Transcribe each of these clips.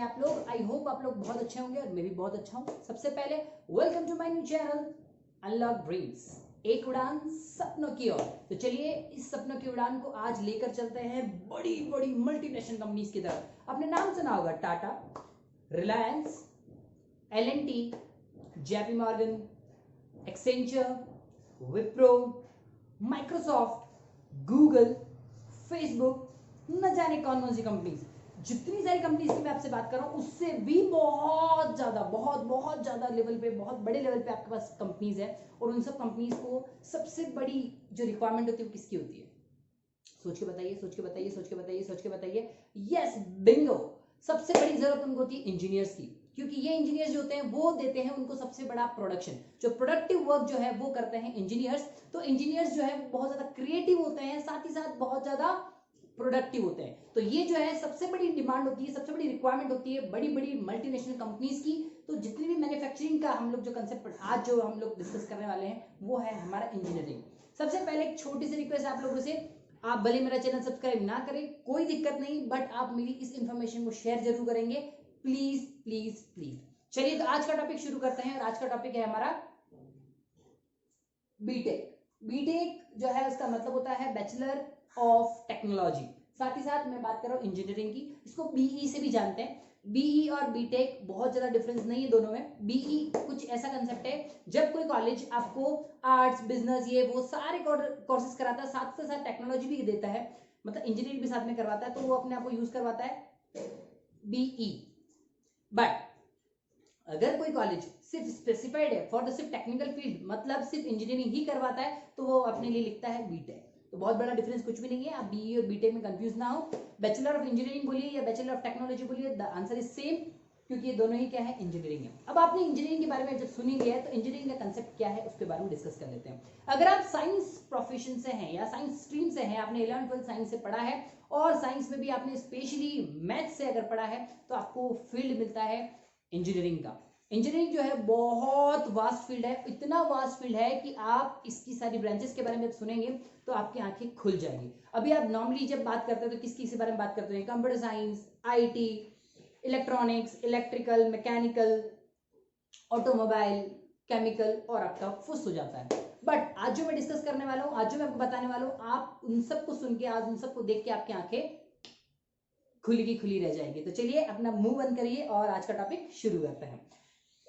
आप लोग? I hope आप लोग बहुत अच्छे होंगे और मैं भी बहुत अच्छा हूँ। सबसे पहले welcome to my new channel unlock dreams, एक उड़ान सपनों की ओर। तो चलिए इस सपनों की उड़ान को आज लेकर चलते हैं बड़ी बड़ी मल्टीनेशनल कंपनीज की तरफ। आपने नाम सुना होगा, Tata, Reliance, L&T, JP Morgan, Accenture, Wipro, Microsoft, Google, Facebook, न जाने कौन कौन सी कंपनीज। जितनी सारी कंपनीज की मैं आपसे बात कर रहा हूं उससे भी बहुत ज्यादा बहुत ज्यादा लेवल पे, बहुत बड़े लेवल पे आपके पास कंपनीज है। और उन सब कंपनीज को सबसे बड़ी जो रिक्वायरमेंट होती है वो किसकी होती है? सोच के बताइए, सोच के बताइए, सोच के बताइए, सोच के बताइए। Yes, Bingo. सबसे बड़ी जरूरत उनको होती है इंजीनियर्स की, क्योंकि ये इंजीनियर्स जो होते हैं वो देते हैं उनको सबसे बड़ा प्रोडक्शन। जो प्रोडक्टिव वर्क जो है वो करते हैं इंजीनियर्स। तो इंजीनियर्स जो है वो बहुत ज्यादा क्रिएटिव होते हैं, साथ ही साथ बहुत ज्यादा प्रोडक्टिव होते हैं। तो ये जो है सबसे बड़ी डिमांड होती है, सबसे बड़ी रिक्वायरमेंट होती है बड़ी बड़ी मल्टीनेशनल कंपनीज की। तो जितनी भी मैन्युफैक्चरिंग का हम लोग जो कंसेप्ट आज जो हम लोग डिस्कस करने वाले हैं वो है हमारा इंजीनियरिंग। सबसे पहले एक छोटी सी रिक्वेस्ट आप लोगों से, आप भले मेरा चैनल सब्सक्राइब ना करें कोई दिक्कत नहीं, बट आप मेरी इस इंफॉर्मेशन को शेयर जरूर करेंगे, प्लीज प्लीज प्लीज। चलिए तो आज का टॉपिक शुरू करते हैं, और आज का टॉपिक है हमारा बीटेक। बीटेक जो है उसका मतलब होता है बैचलर ऑफ टेक्नोलॉजी। साथ ही साथ मैं बात कर रहा हूँ इंजीनियरिंग की, इसको बीई से भी जानते हैं। बीई और बीटेक बहुत ज्यादा डिफरेंस नहीं है दोनों में। बीई कुछ ऐसा कंसेप्ट है जब कोई कॉलेज आपको आर्ट्स, बिजनेस, ये वो सारे कोर्सेज कराता है, साथ से साथ टेक्नोलॉजी भी देता है, मतलब इंजीनियरिंग भी साथ में करवाता है, तो वो अपने आप को यूज करवाता है बीई। बट अगर कोई कॉलेज सिर्फ स्पेसिफाइड है फॉर द सिर्फ टेक्निकल फील्ड, मतलब सिर्फ इंजीनियरिंग ही करवाता है, तो वो अपने लिए लिखता है बीटेक। तो बहुत बड़ा डिफरेंस कुछ भी नहीं है, आप बीई और बीटेक में कंफ्यूज ना हो। बैचलर ऑफ इंजीनियरिंग बोलिए या बैचलर ऑफ टेक्नोलॉजी बोलिए, द आंसर इज सेम, क्योंकि ये दोनों ही क्या है, इंजीनियरिंग है। अब आपने इंजीनियरिंग के बारे में जब सुनी लिया है तो इंजीनियरिंग का कंसेप्ट क्या है उसके बारे में डिस्कस कर लेते हैं। अगर आप साइंस प्रोफेशन से हैं या साइंस स्ट्रीम से हैं, आपने 11th 12th साइंस से पढ़ा है और साइंस में भी आपने स्पेशली मैथ से अगर पढ़ा है, तो आपको फील्ड मिलता है इंजीनियरिंग का। इंजीनियरिंग जो है बहुत वास्ट फील्ड है, इतना वास्ट फील्ड है कि आप इसकी सारी ब्रांचेस के बारे में जब सुनेंगे तो आपकी आंखें खुल जाएंगी। अभी आप नॉर्मली जब बात करते हो तो किस किस बारे में बात करते हैं? Computer science, IT, electronics, electrical, mechanical, automobile, chemical, और आपका फुस हो जाता है। बट आज जो मैं डिस्कस करने वाला हूं, आज जो मैं आपको बताने वाला हूं, आप उन सबको सुन के, आज उन सबको देख के आपकी आंखें खुली की खुली रह जाएंगी। तो चलिए अपना मुंह बंद करिए और आज का टॉपिक शुरू करते हैं।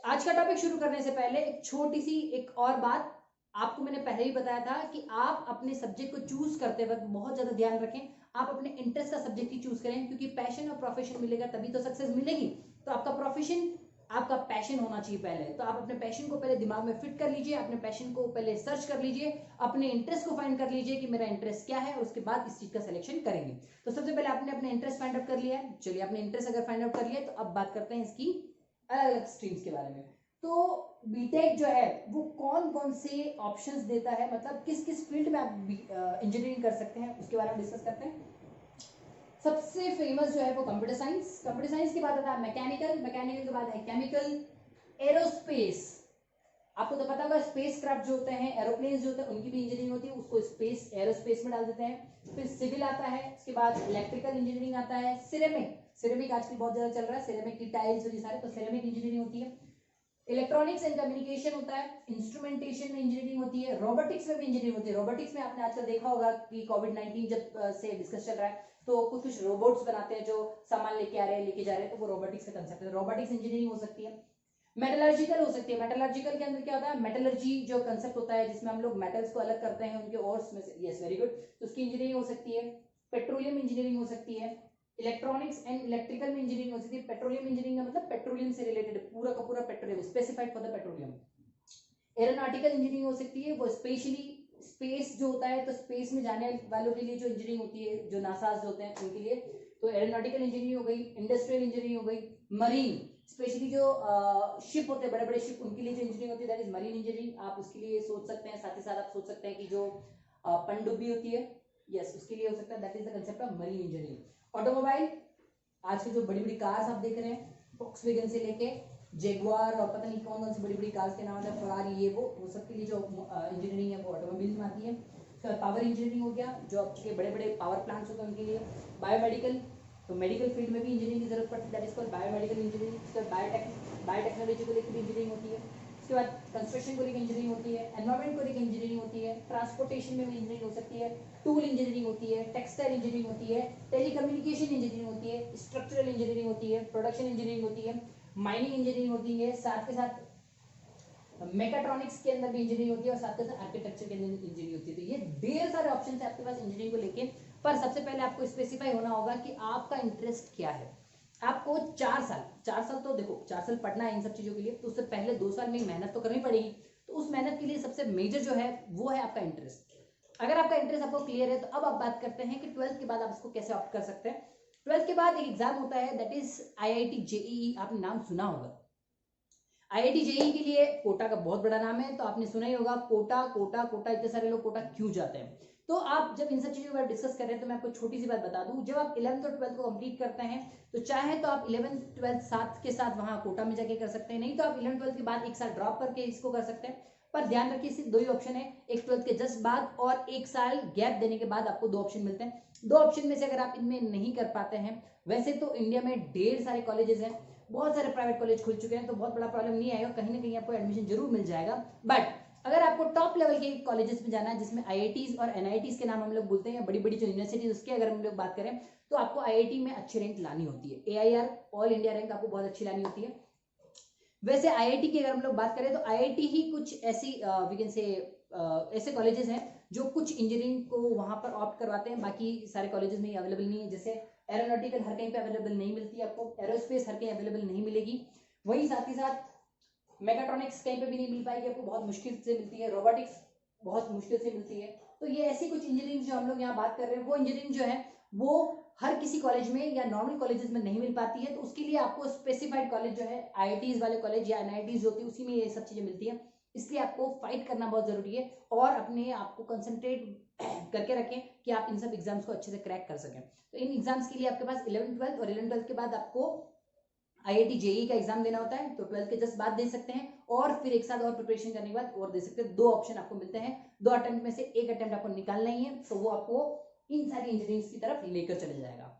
आज का टॉपिक शुरू करने से पहले एक छोटी सी एक और बात, आपको मैंने पहले ही बताया था कि आप अपने सब्जेक्ट को चूज करते वक्त बहुत ज्यादा ध्यान रखें, आप अपने इंटरेस्ट का सब्जेक्ट ही चूज करें, क्योंकि पैशन और प्रोफेशन मिलेगा तभी तो सक्सेस मिलेगी। तो आपका प्रोफेशन आपका पैशन होना चाहिए पहले। तो आप अपने पैशन को पहले दिमाग में फिट कर लीजिए, अपने पैशन को पहले सर्च कर लीजिए, अपने इंटरेस्ट को फाइंड कर लीजिए कि मेरा इंटरेस्ट क्या है, और उसके बाद इस चीज का सिलेक्शन करेंगे। तो सबसे पहले आपने अपने इंटरेस्ट फाइंड आउट कर लिया है। चलिए अपने इंटरेस्ट अगर फाइंड आउट कर लिया तो अब बात करते हैं इसकी अलग अलग स्ट्रीम्स के बारे में। तो बीटेक जो है वो कौन कौन से ऑप्शंस देता है, मतलब किस किस फील्ड में आप इंजीनियरिंग कर सकते हैं, उसके बारे में डिस्कस करते हैं। सबसे फेमस जो है वो कंप्यूटर साइंस। कंप्यूटर साइंस के बाद आता है मैकेनिकल, मैकेनिकल के बाद है केमिकल, एरोस्पेस। आपको तो पता होगा स्पेस क्राफ्ट जो होते हैं, एरोप्लेन जो होते हैं, उनकी भी इंजीनियरिंग होती है, उसको स्पेस एरोस्पेस में डाल देते हैं। फिर सिविल आता है, उसके बाद इलेक्ट्रिकल इंजीनियरिंग आता है, सिरेमिक, सिरेमिक आजकल बहुत ज्यादा चल रहा है, सिरेमिक की टाइल्स और ये सारे, तो सिरेमिक इंजीनियरिंग होती है। इलेक्ट्रॉनिक्स एंड कम्युनिकेशन होता है, इंस्ट्रूमेंटेशन में इंजीनियरिंग होती है, रोबोटिक्स में भी इंजीनियरिंग होती है। रोबोटिक्स में आपने आजकल देखा होगा कि कोविड-19 जब से डिस्कस चल रहा है, तो कुछ कुछ रोबोट्स बनाते हैं जो सामान लेके आ रहे हैं, लेके जा रहे हैं, तो वो रोबोटिक्स का कंसेप्ट है। रोबोटिक्स इंजीनियरिंग हो सकती है। मेटलर्जिकल हो सकती है। मेटलर्जिकल के अंदर क्या होता है? मेटलर्जी जो कंसेप्ट होता है जिसमें हम लोग मेटल्स को अलग करते हैं उनके ओर्स में से, यस वेरी गुड, तो उसकी इंजीनियरिंग हो सकती है। पेट्रोलियम इंजीनियरिंग हो सकती है। इलेक्ट्रॉनिक्स एंड इलेक्ट्रिकल में इंजीनियरिंग हो सकती है। पेट्रोलियम इंजीनियरिंग का मतलब पेट्रोलियम से रिलेटेड, पूरा का पूरा petroleum, specified for the petroleum. Aeronautical engineering हो सकती है, वो स्पेशली स्पेस जो होता है, तो स्पेस में जाने वालों के लिए जो इंजीनियरिंग होती है, जो नासाज होते हैं उनके लिए, तो एरोनॉटिकल इंजीनियरिंग हो गई। इंडस्ट्रियल इंजीनियरिंग हो गई। मरीन, स्पेशली जो शिप होते हैं, बड़े बड़े शिप, उनके लिए जो इंजीनियरिंग होती है दैट इज मरीन इंजीनियरिंग। आप उसके लिए सोच सकते हैं, साथ ही साथ आप सोच सकते हैं कि जो पनडुब्बी होती है, यस उसके लिए हो सकता है, that is the concept of marine engineering. Automobile, आज की जो बड़ी बड़ी कार्स आप देख रहे हैं, वॉक्सवैगन से लेके जेगुआर और पता नहीं कौन कौन सी बड़ी बड़ी कार्स के नाम है, फरारी, ये वो सब के लिए जो इंजीनियरिंग है वो ऑटोमोबाइल में आती है। पावर इंजीनियरिंग हो गया, जो आपके बड़े बड़े पावर प्लांट्स होते हैं उनके लिए। बायोमेडिकल, तो मेडिकल फील्ड में भी इंजीनियरिंग की जरूरत पड़ती है, that is called biomedical engineering. उसके बाद बायोटेक्नोलॉजी को लेकर भी इंजीनियरिंग होती है। उसके बाद कंस्ट्रक्शन को लेकर इंजीनियरिंग होती है, एनवायरमेंट को लेकर इंजीनियरिंग होती है, ट्रांसपोर्टेशन में भी इंजीनियरिंग हो सकती है, टूल इंजीनियरिंग होती है, टेक्सटाइल इंजीनियरिंग होती है, टेलीकम्युनिकेशन इंजीनियरिंग होती है, स्ट्रक्चरल इंजीनियरिंग होती है, प्रोडक्शन इंजीनियरिंग होती है, माइनिंग इंजीनियरिंग होती है, साथ के साथ मेकाट्रॉनिक्स के अंदर भी इंजीनियरिंग होती है और साथ के साथ आर्किटेक्चर के अंदर इंजीनियरिंग होती है। तो ये ढेर सारे ऑप्शन है आपके पास इंजीनियरिंग को लेके, पर सबसे पहले आपको स्पेसिफाई होना होगा कि आपका इंटरेस्ट क्या है। आपको 4 साल तो देखो 4 साल पढ़ना है इन सब चीजों के लिए, तो उससे पहले 2 साल में मेहनत तो करनी पड़ेगी। तो उस मेहनत के लिए सबसे मेजर जो है वो है आपका इंटरेस्ट। अगर आपका इंटरेस्ट आपको क्लियर है तो अब आप बात करते हैं कि 12th के बाद आप इसको कैसे ऑप्ट कर सकते हैं। 12th के बाद एक एग्जाम होता है, दैट इज IIT JEE। आपने नाम सुना होगा। IIT JEE के लिए कोटा का बहुत बड़ा नाम है, तो आपने सुना ही होगा कोटा कोटा कोटा, इतने सारे लोग कोटा क्यों जाते हैं। तो आप जब इन सब चीजों के बारे में डिस्कस कर रहे हैं तो मैं आपको छोटी सी बात बता दूं, जब आप 11th और 12th को कंप्लीट करते हैं तो चाहे तो आप 11th 12th साथ के साथ वहां कोटा में जाके कर सकते हैं, नहीं तो आप 11th 12th के बाद एक साल ड्रॉप करके इसको कर सकते हैं। पर ध्यान रखिए सिर्फ 2 ही ऑप्शन है, एक 12th के जस्ट बाद और 1 साल गैप देने के बाद आपको 2 ऑप्शन मिलते हैं। 2 ऑप्शन में से अगर आप इनमें नहीं कर पाते हैं, वैसे तो इंडिया में ढेर सारे कॉलेजेस हैं, बहुत सारे प्राइवेट कॉलेज खुल चुके हैं, तो बहुत बड़ा प्रॉब्लम नहीं आएगा, कहीं ना कहीं आपको एडमिशन जरूर मिल जाएगा। बट अगर आपको टॉप लेवल के कॉलेजेस में जाना है जिसमें IITs और NITs के नाम हम लोग बोलते हैं, बड़ी बड़ी जो यूनिवर्सिटीज उसके अगर हम लोग बात करें तो आपको IIT में अच्छी रैंक लानी होती है, AIR ऑल इंडिया रैंक आपको बहुत अच्छी लानी होती है। वैसे IIT की अगर हम लोग बात करें तो IIT ही कुछ ऐसी वी कैन से ऐसे कॉलेजेस हैं जो कुछ इंजीनियरिंग को वहां पर ऑप्ट करवाते हैं, बाकी सारे कॉलेजेस में अवेलेबल नहीं है। जैसे एरोनॉटिकल हर कहीं पे अवेलेबल नहीं मिलती है आपको, एरोस्पेस हर कहीं अवेलेबल नहीं मिलेगी, वही साथ ही साथ मेकाट्रॉनिक्स कहीं पे भी नहीं मिल पाएगी आपको, बहुत मुश्किल से मिलती है, रोबोटिक्स बहुत मुश्किल से मिलती है। तो ये ऐसी कुछ इंजीनियरिंग जो हम लोग यहाँ बात कर रहे हैं, वो इंजीनियरिंग जो है वो हर किसी कॉलेज में या नॉर्मल कॉलेजेस में नहीं मिल पाती है। तो उसके लिए आपको स्पेसिफाइड कॉलेज जो है IITs वाले कॉलेज या NITs होती है, उसी में ये सब चीजें मिलती है। इसलिए आपको फाइट करना बहुत जरूरी है और अपने आप को कंसंट्रेट करके रखें कि आप इन सब एग्जाम्स को अच्छे से क्रैक कर सकें। तो इन एग्जाम्स के लिए आपके पास 11th 12th और 11th 12th के बाद आपको IIT JEE का एग्जाम देना होता है, तो 12th के जस्ट बाद दे सकते हैं और फिर एक साथ और प्रिपरेशन करने के बाद और दे सकते हैं। 2 ऑप्शन आपको मिलते हैं, 2 अटेम्प्ट में से एक अटेम्प्ट आपको निकालना ही है, तो वो आपको इन सारी इंजीनियरिंग की तरफ लेकर चले जाएगा।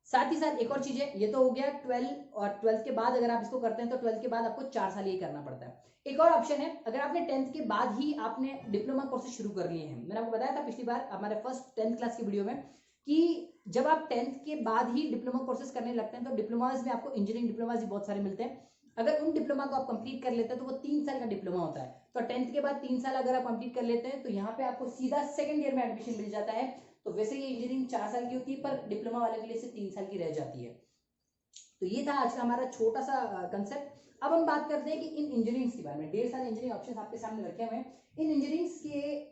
साथ ही साथ एक और चीज है, ये तो हो गया 12 और 12th के बाद अगर आप इसको करते हैं तो 12th के बाद आपको 4 साल ये करना पड़ता है। एक और ऑप्शन है, अगर आपने 10th के बाद ही आपने डिप्लोमा कोर्सेज शुरू कर लिए हैं, मैंने आपको बताया था पिछली बार हमारे फर्स्ट 10th क्लास की वीडियो में कि जब आप 10th के बाद ही डिप्लोमा कोर्सेज करने लगते हैं तो डिप्लोमाज में आपको इंजीनियरिंग डिप्लोमाज भी बहुत सारे मिलते हैं। अगर उन डिप्लोमा को आप कंप्लीट कर लेते हैं तो वो 3 साल का डिप्लोमा होता है, तो 10th के बाद 3 साल अगर आप कंप्लीट कर लेते हैं तो यहाँ पे आपको सीधा सेकंड ईयर में एडमिशन मिल जाता है। तो वैसे ये इंजीनियरिंग 4 साल की होती है, पर डिप्लोमा वाले के लिए से 3 साल की रह जाती है। तो ये था आज का हमारा छोटा सा कंसेप्ट। अब हम बात करते हैं कि इन इंजीनियरिंग के बारे में, ढेर सारे इंजीनियरिंग ऑप्शंस आपके सामने रखे हुए हैं। इन इंजीनियरिंग के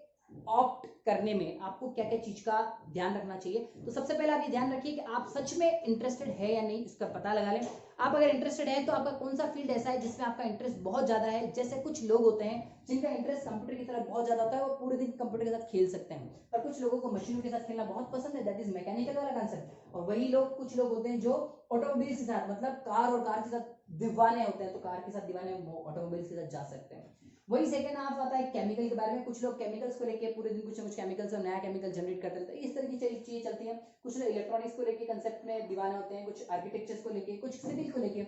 ऑप्ट करने में आपको क्या क्या चीज का ध्यान रखना चाहिए। तो सबसे पहले आप ये ध्यान रखिए कि आप सच में इंटरेस्टेड है या नहीं, इसका पता लगा लें। आप अगर इंटरेस्टेड है तो आपका कौन सा फील्ड ऐसा है जिसमें आपका इंटरेस्ट बहुत ज्यादा है। जैसे कुछ लोग होते हैं जिनका इंटरेस्ट कंप्यूटर की तरफ बहुत ज्यादा होता है, वो पूरे दिन कंप्यूटर के साथ खेल सकते हैं, और कुछ लोगों को मशीनों के साथ खेलना बहुत पसंद है, दैट इज मैकेनिकल वाला कंसेप्ट। और वही लोग कुछ लोग होते हैं जो ऑटोमोबाइल के साथ, मतलब कार और कार के साथ दीवाने होते हैं, तो कार के साथ दीवाने ऑटोमोबाइल के साथ जा सकते हैं। वही सेकंड हाफ आता है केमिकल के बारे में, कुछ लोग केमिकल्स को लेके पूरे दिन कुछ ना कुछ केमिकल्स और नया केमिकल जनरेट करते रहते हैं, इस तरह की चीजें चलती हैं। कुछ लोग इलेक्ट्रॉनिक्स को लेके कंसेप्ट में दीवाना होते हैं, कुछ आर्किटेक्चर्स को लेके, कुछ सिविल को लेके,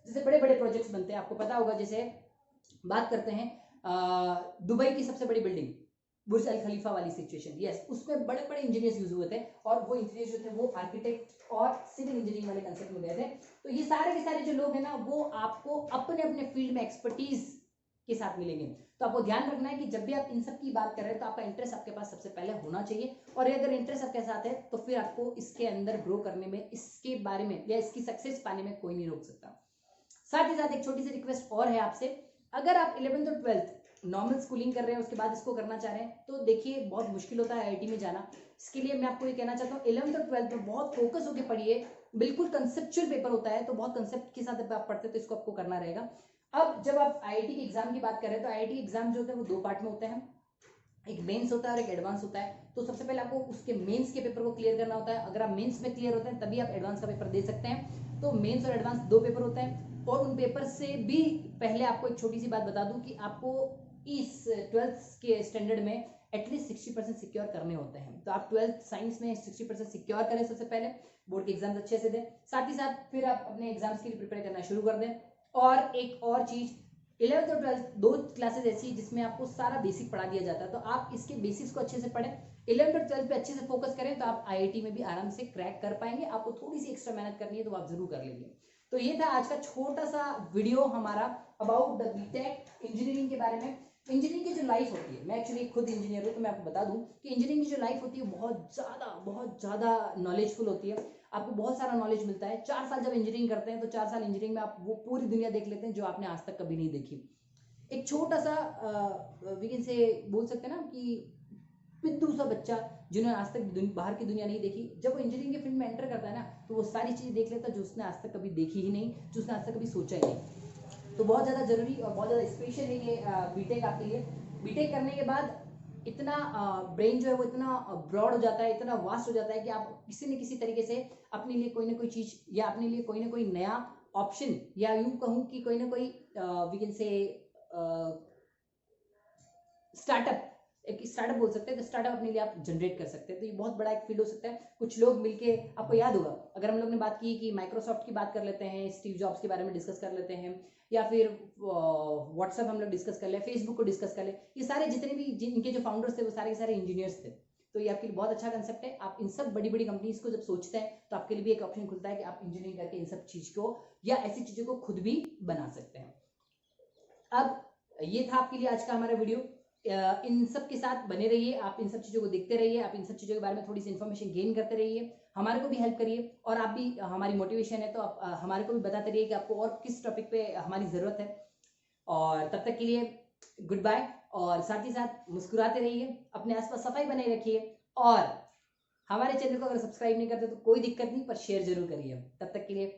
जैसे बड़े बड़े प्रोजेक्ट्स बनते हैं। आपको पता होगा, जैसे बात करते हैं दुबई की सबसे बड़ी बिल्डिंग बुर्ज अल खलीफा वाली सिचुएशन, यस, उसमें बड़े बड़े इंजीनियर्स यूज हुए थे, और वो इंजीनियर्स जो थे वो आर्किटेक्ट और सिविल इंजीनियरिंग वाले कंसेप्ट में गए थे। तो ये सारे के सारे जो लोग हैं ना, वो आपको अपने अपने फील्ड में एक्सपर्टीज के साथ मिलेंगे। तो आपको ध्यान रखना है कि जब भी आप इन सब की बात कर रहे हैं तो आपका इंटरेस्ट आपके पास सबसे पहले होना चाहिए, और अगर इंटरेस्ट आपके साथ है तो फिर आपको इसके अंदर ग्रो करने में, इसके बारे में या इसकी सक्सेस पाने में कोई नहीं रोक सकता। साथ ही साथ एक छोटी सी रिक्वेस्ट और है आपसे, अगर आप 11th और 12th नॉर्मल स्कूलिंग कर रहे हैं उसके बाद इसको करना चाह रहे हैं तो देखिए बहुत मुश्किल होता है IIT में जाना। इसके लिए मैं आपको ये कहना चाहता हूँ, 11th और 12th में बहुत फोकस होकर पढ़िए, बिल्कुल कंसेप्चुअल पेपर होता है, तो बहुत कंसेप्ट के साथ आप पढ़ते हैं तो इसको आपको करना रहेगा। अब जब आप IIT के एग्जाम की बात कर रहे हैं तो IIT एग्जाम जो होते हैं वो 2 पार्ट में होते हैं, एक मेंस होता है और एक एडवांस होता है। तो सबसे पहले आपको उसके मेंस के पेपर को क्लियर करना होता है। अगर आप मेंस में क्लियर होते हैं तभी आप एडवांस का पेपर दे सकते हैं। तो मेंस और एडवांस 2 पेपर होते हैं, और उन पेपर से भी पहले आपको एक छोटी सी बात बता दूं कि आपको इस 12th के स्टैंडर्ड में एटलीस्ट 60% सिक्योर करने होते हैं। तो आप 12th साइंस में 60% सिक्योर करें सबसे पहले, बोर्ड के एग्जाम्स अच्छे से दें, साथ ही साथ फिर आप अपने एग्जाम्स के लिए प्रिपेयर करना शुरू कर दें। और एक और चीज़, 11th और 12th दो क्लासेज ऐसी है जिसमें आपको सारा बेसिक पढ़ा दिया जाता है, तो आप इसके बेसिक्स को अच्छे से पढ़ें, 11th और 12th पे अच्छे से फोकस करें, तो आप IIT में भी आराम से क्रैक कर पाएंगे। आपको थोड़ी सी एक्स्ट्रा मेहनत करनी है तो आप जरूर कर लेंगे। तो ये था आज का छोटा सा वीडियो हमारा अबाउट द बीटेक इंजीनियरिंग के बारे में। इंजीनियरिंग की जो लाइफ होती है, मैं एक्चुअली खुद इंजीनियर हूँ, तो मैं आपको बता दूं कि इंजीनियरिंग की जो लाइफ होती है बहुत ज़्यादा नॉलेजफुल होती है। आपको बहुत सारा नॉलेज मिलता है। 4 साल जब इंजीनियरिंग करते हैं तो 4 साल इंजीनियरिंग में आप वो पूरी दुनिया देख लेते हैं जो आपने आज तक कभी नहीं देखी। एक छोटा सा वी कैन से बोल सकते हैं ना कि पिद्दू सा बच्चा जिन्होंने आज तक बाहर की दुनिया नहीं देखी, जब वो इंजीनियरिंग के फील्ड में एंटर करता है ना, तो वो सारी चीज़ें देख लेता है जो उसने आज तक कभी देखी ही नहीं, जो उसने आज तक कभी सोचा ही नहीं। तो बहुत ज़्यादा जरूरी और बहुत ज़्यादा स्पेशल है ये बीटेक आपके लिए। बीटेक करने के बाद इतना ब्रेन जो है वो इतना ब्रॉड हो जाता है, इतना वास्ट हो जाता है कि आप किसी न किसी तरीके से अपने लिए कोई ना कोई चीज़ या अपने लिए कोई ना कोई नया ऑप्शन, या यूं कहूँ कि कोई ना कोई वी कैन से स्टार्टअप, एक स्टार्टअप बोल सकते हैं, तो स्टार्टअप अपने लिए आप जनरेट कर सकते हैं। तो ये बहुत बड़ा एक फील्ड हो सकता है। कुछ लोग मिलके, आपको याद होगा अगर हम लोग ने बात की कि माइक्रोसॉफ्ट की बात कर लेते हैं, स्टीव जॉब्स के बारे में डिस्कस कर लेते हैं, या फिर व्हाट्सएप हम लोग डिस्कस कर ले, फेसबुक को डिस्कस कर ले, ये सारे जितने भी इनके जो फाउंडर्स थे वो सारे के सारे इंजीनियर्स थे। तो ये आपके लिए बहुत अच्छा कंसेप्ट है। आप इन सब बड़ी बड़ी कंपनीज को जब सोचते हैं तो आपके लिए भी एक ऑप्शन खुलता है कि आप इंजीनियरिंग करके इन सब चीज को या ऐसी चीजों को खुद भी बना सकते हैं। अब ये था आपके लिए आज का हमारा वीडियो। इन सब के साथ बने रहिए, आप इन सब चीज़ों को देखते रहिए, आप इन सब चीज़ों के बारे में थोड़ी सी इन्फॉर्मेशन गेन करते रहिए, हमारे को भी हेल्प करिए, और आप भी, हमारी मोटिवेशन है तो आप हमारे को भी बताते रहिए कि आपको और किस टॉपिक पे हमारी ज़रूरत है। और तब तक के लिए गुड बाय, और साथ ही साथ मुस्कुराते रहिए, अपने आसपास सफाई बनाए रखिए, और हमारे चैनल को अगर सब्सक्राइब नहीं करते तो कोई दिक्कत नहीं, पर शेयर जरूर करिए। तब तक के लिए